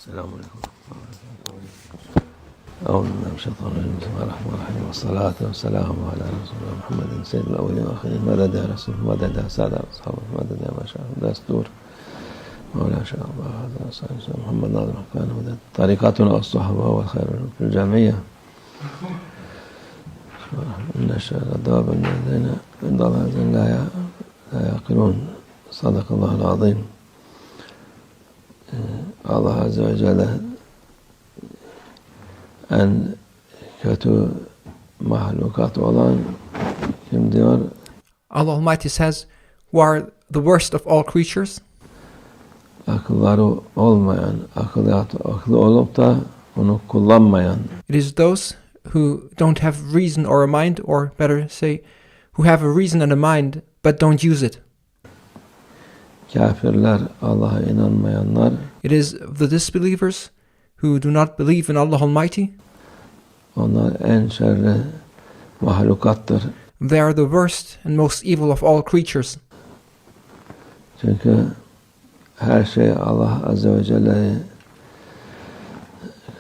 السلام عليكم. أعوذ بالله من الشيطان الرجيم. بسم الله الرحمن الرحيم والصلاة والسلام على رسول الله محمد سيد الأولين والآخرين. مدد يا رسول، مدد يا سادة أصحاب، مدد يا مشايخ دستور مولانا شيخ الله هذا محمد ناظم كان مدد طريقتنا والصحبة والخير في الجمعية. إن الشيخ الدواب الذين عند الله لا يعقلون. صدق الله العظيم. Allah Azze ve Celle en kötü mahlukat olan kim diyor? Allah Almighty says, who are the worst of all creatures? Akılları olmayan, aklı olup da onu kullanmayan. It is those who don't have reason or a mind, or better say, who have a reason and a mind but don't use it. Kafirler, Allah'a inanmayanlar. It is the disbelievers who do not believe in Allah Almighty. Onlar en şerli mahlukattır. They are the worst and most evil of all creatures. Çünkü her şey Allah Azze ve Celle'yi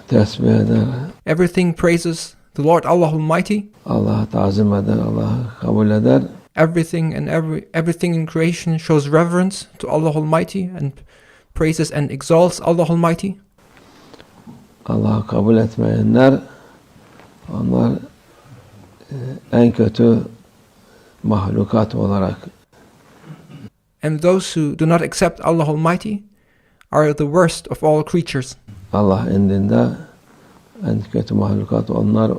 tesbih eder. Everything praises the Lord Allah Almighty. Allah'a tazim eder, Allah'ı kabul eder. Everything and everything in creation shows reverence to Allah Almighty and praises and exalts Allah Almighty. Allah'ı kabul etmeyenler, onlar en kötü mahlukat olarak. And those who do not accept Allah Almighty are the worst of all creatures. Allah indinde en kötü mahlukat onlar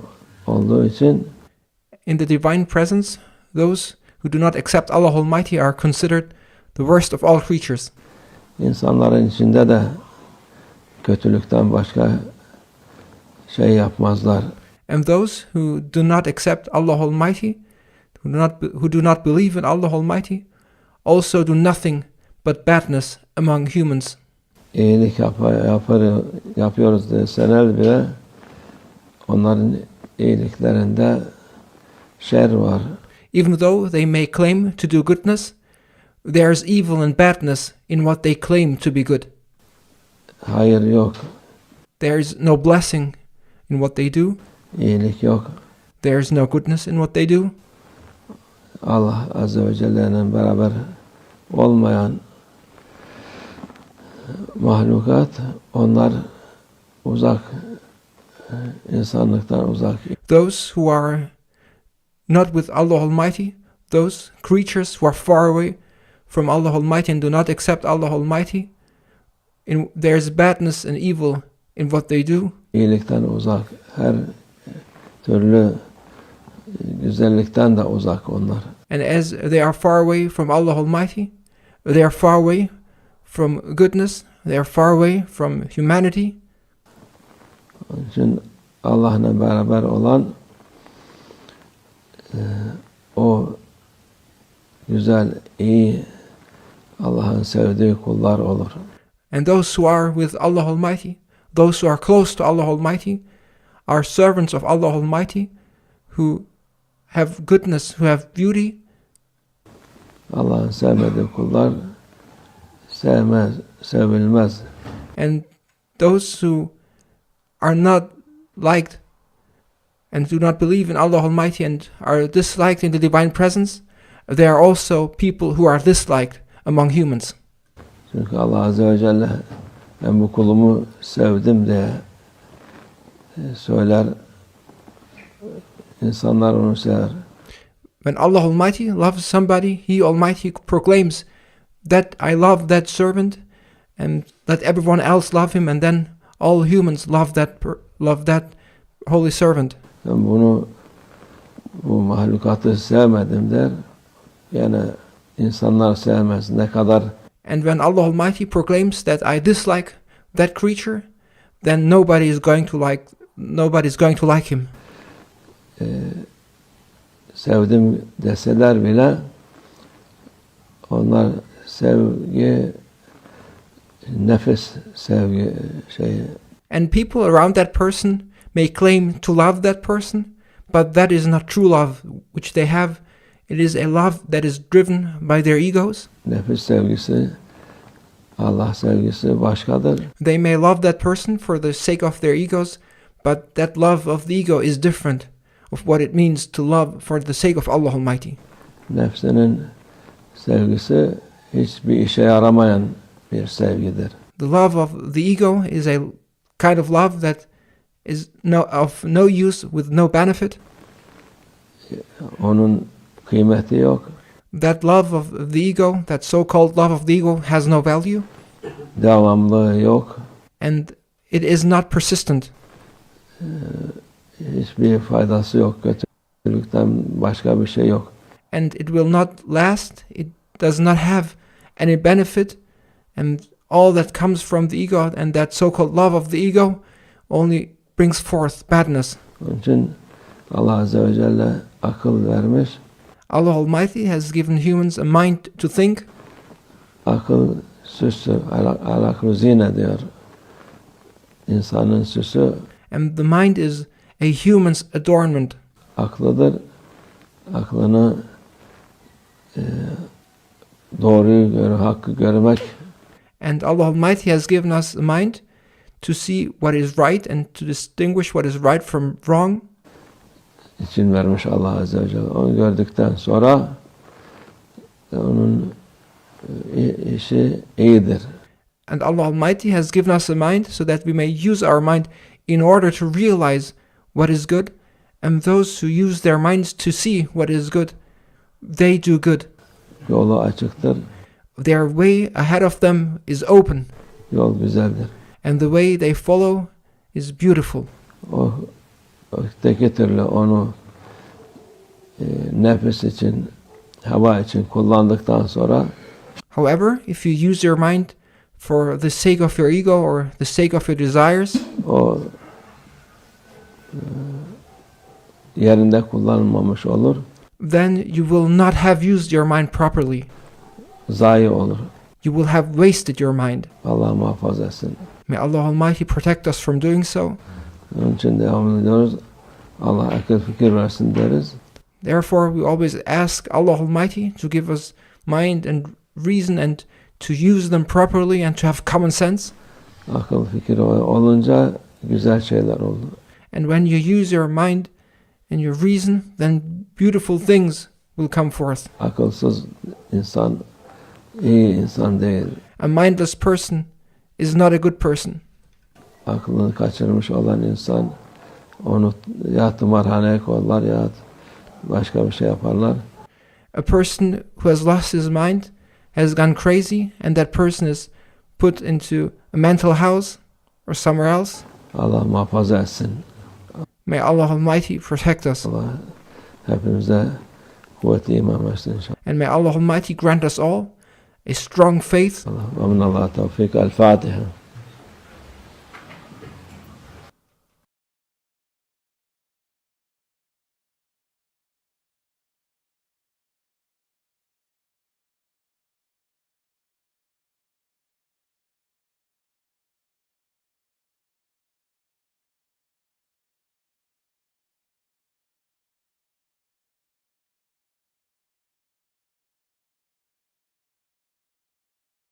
olduğu için In the divine presence, those who do not accept Allah Almighty are considered the worst of all creatures. insanların içinde de kötülükten başka şey yapmazlar. And those who do not accept Allah Almighty, who do not believe in Allah Almighty, also do nothing but badness among humans. İyilik yapıyoruz deseler bile onların iyiliklerinde şer var. Even though they may claim to do goodness, there is evil and badness in what they claim to be good. Hayır yok. There is no blessing in what they do. İyilik yok. There is no goodness in what they do. Allah Azze ve Celle'nin beraber olmayan mahlukat, onlar uzak, insanlıktan uzak. Those who are not with Allah Almighty, those creatures who are far away from Allah Almighty and do not accept Allah Almighty, there is badness and evil in what they do. İyilikten uzak, her türlü güzellikten de uzak onlar. And as they are far away from Allah Almighty, they are far away from goodness, they are far away from humanity. Onun için Allah'la beraber olan o güzel, iyi, Allah'ın sevdiği kullar olur. And those who are with Allah Almighty, those who are close to Allah Almighty, are servants of Allah Almighty, who have goodness, who have beauty. Allah'ın sevmediği kullar sevilmez. And those who are not liked and do not believe in Allah Almighty and are disliked in the divine presence, they are also people who are disliked among humans. Çünkü Allah Azze ve Celle ben bu kulumu sevdim diye söyler. İnsanlar onu sever. When Allah Almighty loves somebody, He Almighty proclaims that I love that servant, and let everyone else love him, and then all humans love that holy servant. Ben bu mahlukatı sevmedim der. Yani insanlar sevmez ne kadar. And when Allah Almighty proclaims that I dislike that creature, then nobody's going to like him. Sevdim deseler bile onlar sevgi, nefis sevgi şeyi. And people around that person may claim to love that person, but that is not true love which they have. It is a love that is driven by their egos. Nefis sevgisi Allah sevgisi başkadır. They may love that person for the sake of their egos, but that love of the ego is different of what it means to love for the sake of Allah Almighty. Nefsinin sevgisi hiçbir işe yaramayan bir sevgidir. The love of the ego is a kind of love that is of no use, with no benefit. Onun kıymeti yok. That love of the ego, that so-called love of the ego, has no value. Devamlılığı yok. And it is not persistent. Hiçbir faydası yok. Kötülükten başka bir şey yok. And it will not last. It does not have any benefit. And all that comes from the ego and that so-called love of the ego only brings forth badness. Onun için Allah Azze ve Celle akıl vermiş. Allah Almighty has given humans a mind to think. Akıl süsü, al-aklu zine diyor. İnsanın süsü And the mind is a human's adornment. aklıdır. Aklını doğruyu hakkı görmek And Allah Almighty has given us a mind to see what is right and to distinguish what is right from wrong. için vermiş Allah Azze ve Celle. Onu gördükten sonra onun işi iyidir. And Allah Almighty has given us a mind so that we may use our mind in order to realize what is good. And those who use their minds to see what is good, they do good. Yolu açıktır. Their way ahead of them is open. Yol güzeldir. And the way they follow is beautiful. O öteki türlü onu nefis için, hava için kullandıktan sonra However, if you use your mind for the sake of your ego or the sake of your desires, o yerinde kullanılmamış olur. then you will not have used your mind properly. Zayi olur. You will have wasted your mind. Allah muhafaza etsin. May Allah Almighty protect us from doing so. Onun için devam ediyoruz. Allah akıl fikir versin deriz. Therefore, we always ask Allah Almighty to give us mind and reason and to use them properly and to have common sense. Akıl fikir olunca güzel şeyler oldu. And when you use your mind and your reason, then beautiful things will come forth. Akılsız insan iyi insan değil. A mindless person is not a good person. Aklını kaçırmış olan insan onu ya tımarhaneye koyarlar ya başka bir şey yaparlar. A person who has lost his mind has gone crazy, and that person is put into a mental house or somewhere else. Allah muhafaza etsin. May Allah Almighty protect us. Allah hepimize kuvvet-i iman versin inşallah. And may Allah Almighty grant us all a strong faith. Allah ve minallah tevfik. El-Fatiha.